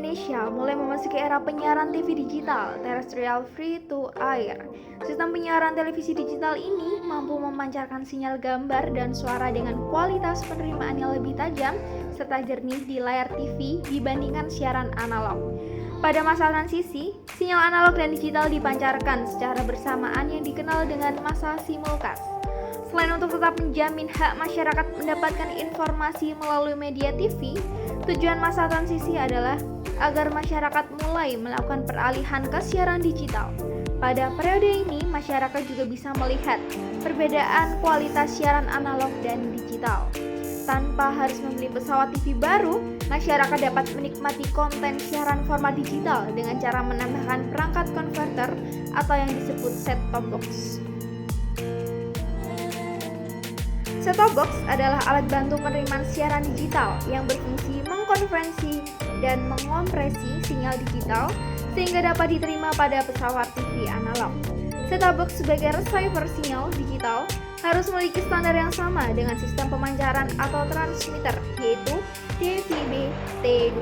Indonesia mulai memasuki era penyiaran TV digital terrestrial free to air. Sistem penyiaran televisi digital ini mampu memancarkan sinyal gambar dan suara dengan kualitas penerimaan yang lebih tajam serta jernih di layar TV dibandingkan siaran analog. Pada masa transisi, sinyal analog dan digital dipancarkan secara bersamaan yang dikenal dengan masa simulcast. Selain untuk tetap menjamin hak masyarakat mendapatkan informasi melalui media TV, tujuan masa transisi adalah agar masyarakat mulai melakukan peralihan ke siaran digital. Pada periode ini, masyarakat juga bisa melihat perbedaan kualitas siaran analog dan digital. Tanpa harus membeli pesawat TV baru, masyarakat dapat menikmati konten siaran format digital dengan cara menambahkan perangkat konverter atau yang disebut set-top box. Set-top box adalah alat bantu penerimaan siaran digital yang berfungsi mengkonferensi dan menkompresi sinyal digital sehingga dapat diterima pada pesawat TV analog. Set-top box sebagai receiver sinyal digital harus memiliki standar yang sama dengan sistem pemancaran atau transmitter, yaitu DVB-T2.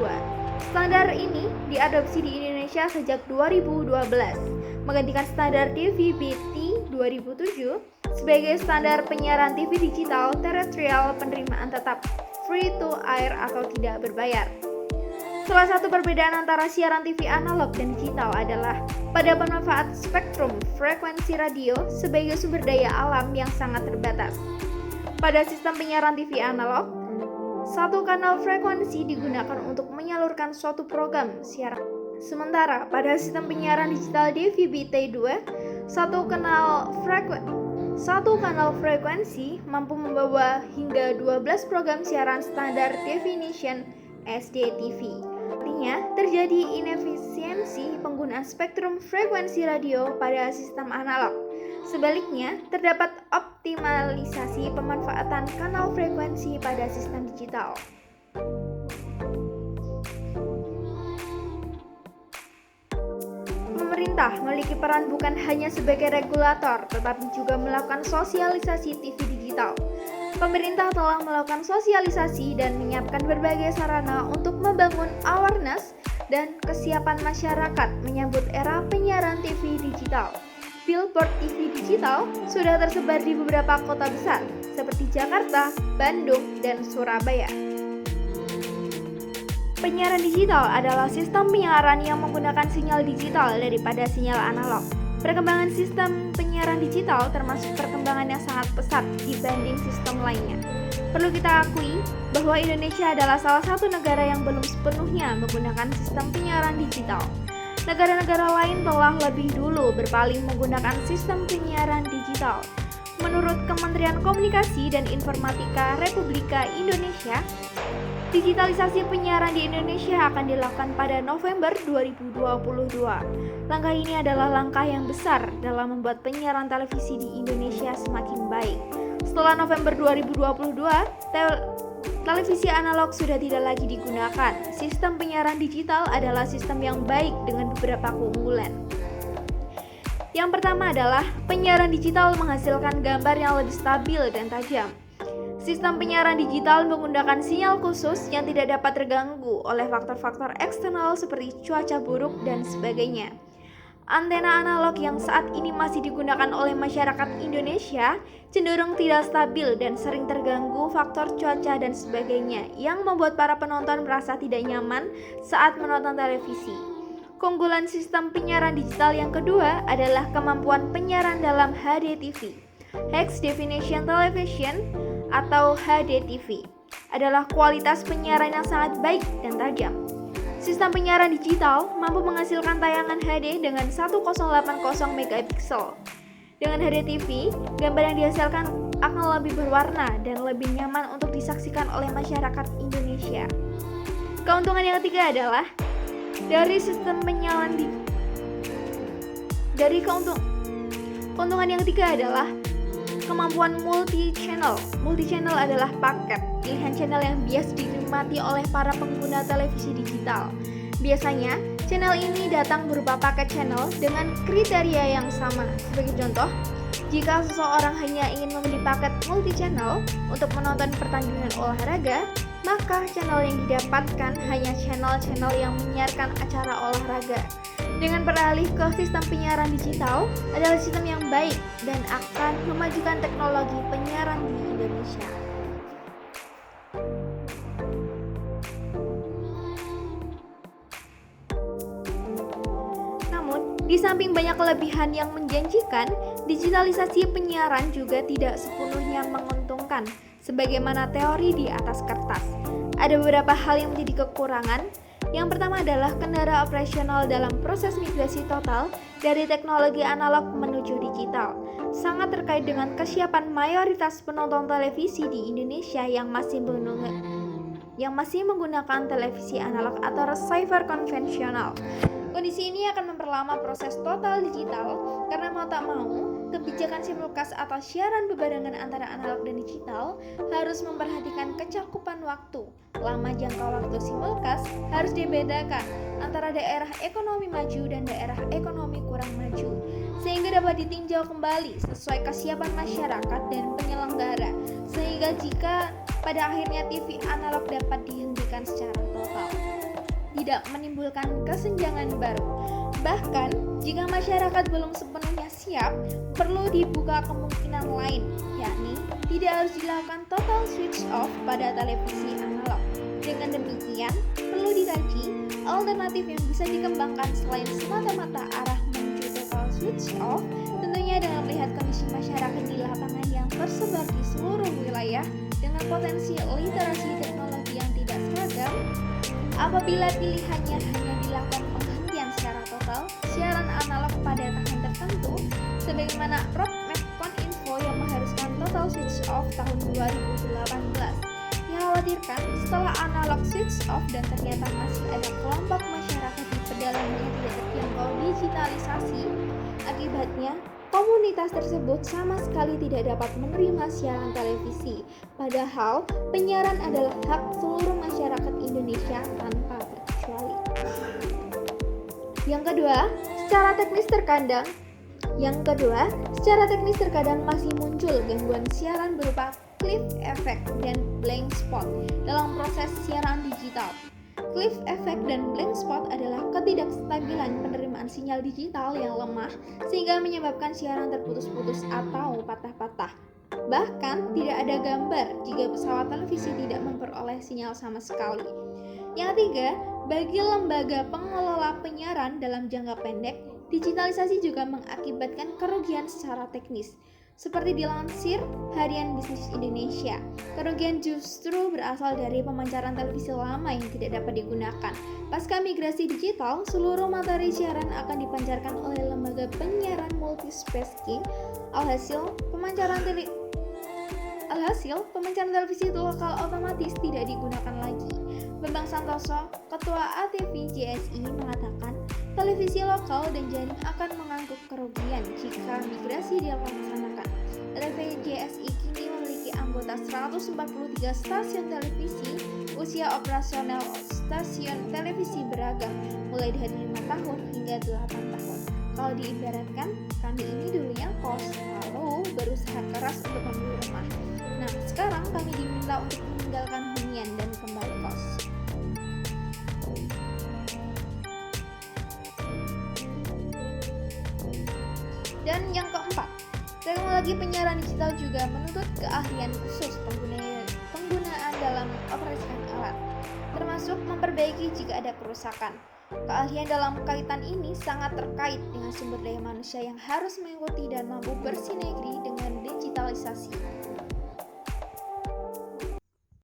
Standar ini diadopsi di Indonesia sejak 2012, menggantikan standar DVB-T 2007 sebagai standar penyiaran TV digital terrestrial penerimaan tetap free to air atau tidak berbayar. Salah satu perbedaan antara siaran TV analog dan digital adalah pada pemanfaat spektrum frekuensi radio sebagai sumber daya alam yang sangat terbatas. Pada sistem penyiaran TV analog, satu kanal frekuensi digunakan untuk menyalurkan suatu program siaran. Sementara pada sistem penyiaran digital DVB-T2, satu kanal frekuensi mampu membawa hingga 12 program siaran standar definition SDTV. Artinya, terjadi inefisiensi penggunaan spektrum frekuensi radio pada sistem analog. Sebaliknya, terdapat optimalisasi pemanfaatan kanal frekuensi pada sistem digital. Pemerintah memiliki peran bukan hanya sebagai regulator, tetapi juga melakukan sosialisasi TV digital. Pemerintah telah melakukan sosialisasi dan menyiapkan berbagai sarana untuk membangun awareness dan kesiapan masyarakat menyambut era penyiaran TV digital. Billboard TV digital sudah tersebar di beberapa kota besar seperti Jakarta, Bandung, dan Surabaya. Penyiaran digital adalah sistem penyiaran yang menggunakan sinyal digital daripada sinyal analog. Perkembangan sistem penyiaran digital termasuk perkembangan yang sangat pesat dibanding sistem lainnya. Perlu kita akui bahwa Indonesia adalah salah satu negara yang belum sepenuhnya menggunakan sistem penyiaran digital. Negara-negara lain telah lebih dulu berpaling menggunakan sistem penyiaran digital. Menurut Kementerian Komunikasi dan Informatika Republika Indonesia, digitalisasi penyiaran di Indonesia akan dilakukan pada November 2022. Langkah ini adalah langkah yang besar dalam membuat penyiaran televisi di Indonesia semakin baik. Setelah November 2022, televisi analog sudah tidak lagi digunakan. Sistem penyiaran digital adalah sistem yang baik dengan beberapa keunggulan. Yang pertama adalah penyiaran digital menghasilkan gambar yang lebih stabil dan tajam. Sistem penyiaran digital menggunakan sinyal khusus yang tidak dapat terganggu oleh faktor-faktor eksternal seperti cuaca buruk dan sebagainya. Antena analog yang saat ini masih digunakan oleh masyarakat Indonesia cenderung tidak stabil dan sering terganggu faktor cuaca dan sebagainya yang membuat para penonton merasa tidak nyaman saat menonton televisi. Keunggulan sistem penyiaran digital yang kedua adalah kemampuan penyiaran dalam HDTV. High Definition Television atau HDTV adalah kualitas penyiaran yang sangat baik dan tajam. Sistem penyiaran digital mampu menghasilkan tayangan HD dengan 1080 megapiksel. Dengan HDTV, gambar yang dihasilkan akan lebih berwarna dan lebih nyaman untuk disaksikan oleh masyarakat Indonesia. Keuntungan yang ketiga adalah keuntungan yang ketiga adalah kemampuan multi-channel. Multi-channel adalah paket pilihan channel yang biasa dinikmati oleh para pengguna televisi digital. Biasanya, channel ini datang berupa paket channel dengan kriteria yang sama. Sebagai contoh, jika seseorang hanya ingin membeli paket multi-channel untuk menonton pertandingan olahraga, maka channel yang didapatkan hanya channel-channel yang menyiarkan acara olahraga. Dengan beralih ke sistem penyiaran digital adalah sistem yang baik dan akan memajukan teknologi penyiaran di Indonesia. Namun, di samping banyak kelebihan yang menjanjikan, digitalisasi penyiaran juga tidak sepenuhnya menguntungkan, sebagaimana teori di atas kertas. Ada beberapa hal yang menjadi kekurangan. Yang pertama adalah kendala operasional dalam proses migrasi total dari teknologi analog menuju digital. Sangat terkait dengan kesiapan mayoritas penonton televisi di Indonesia yang masih menggunakan televisi analog atau receiver konvensional. Kondisi ini akan memperlama proses total digital karena mau tak mau, kebijakan simulcast atau siaran bebarengan antara analog dan digital harus memperhatikan kecakupan waktu. Lama jangka waktu simulcast harus dibedakan antara daerah ekonomi maju dan daerah ekonomi kurang maju, sehingga dapat ditinjau kembali sesuai kesiapan masyarakat dan penyelenggara, sehingga jika pada akhirnya TV analog dapat dihentikan secara total, tidak menimbulkan kesenjangan baru. Bahkan, jika masyarakat belum sepenuhnya siap, perlu dibuka kemungkinan lain, yakni tidak harus dilakukan total switch off pada televisi analog. Dengan demikian, perlu dikaji alternatif yang bisa dikembangkan selain semata-mata arah menuju total switch off, tentunya dengan melihat kondisi masyarakat di lapangan yang tersebar di seluruh wilayah dengan potensi literasi teknologi yang tidak seragam. Apabila pilihannya hanya dilakukan penghentian secara total siaran analog pada tahun tertentu, sebagaimana roadmap Koninfo yang mengharuskan total switch off tahun 2018, dikhawatirkan setelah analog switch off dan ternyata masih ada kelompok masyarakat di pedalaman yang tidak terjangkau digitalisasi, akibatnya komunitas tersebut sama sekali tidak dapat menerima siaran televisi, padahal penyiaran adalah hak seluruh masyarakat Indonesia tanpa terkecuali. Yang kedua, secara teknis terkadang masih muncul gangguan siaran berupa cliff effect dan blank spot dalam proses siaran digital. Cliff effect dan blank spot adalah ketidakstabilan penerimaan sinyal digital yang lemah sehingga menyebabkan siaran terputus-putus atau patah-patah. Bahkan tidak ada gambar jika pesawat televisi tidak memperoleh sinyal sama sekali. Yang ketiga, bagi lembaga pengelola penyiaran dalam jangka pendek, digitalisasi juga mengakibatkan kerugian secara teknis. Seperti dilansir Harian Bisnis Indonesia, kerugian justru berasal dari pemancaran televisi lama yang tidak dapat digunakan. Pasca migrasi digital, seluruh materi siaran akan dipancarkan oleh lembaga penyiaran multispacing. Alhasil, pemancaran televisi lokal otomatis tidak digunakan lagi. Bambang Santoso, Ketua ATV JSI, mengatakan televisi lokal dan jaring akan mengangguk kerugian jika migrasi dilaksanakan. ATV JSI kini memiliki anggota 143 stasiun televisi. Usia operasional stasiun televisi beragam, mulai dari 5 tahun hingga 8 tahun. Kalau diibaratkan, kami ini dulunya kos, lalu berusaha keras untuk membeli rumah. Nah, sekarang kami diminta untuk meninggalkan hunian dan kembali kos. Dan yang keempat, teknologi penyiaran digital juga menuntut keahlian khusus penggunaan dalam mengoperasikan alat, termasuk memperbaiki jika ada kerusakan. Keahlian dalam kaitan ini sangat terkait dengan sumber daya manusia yang harus mengikuti dan mampu bersinergi dengan digitalisasi.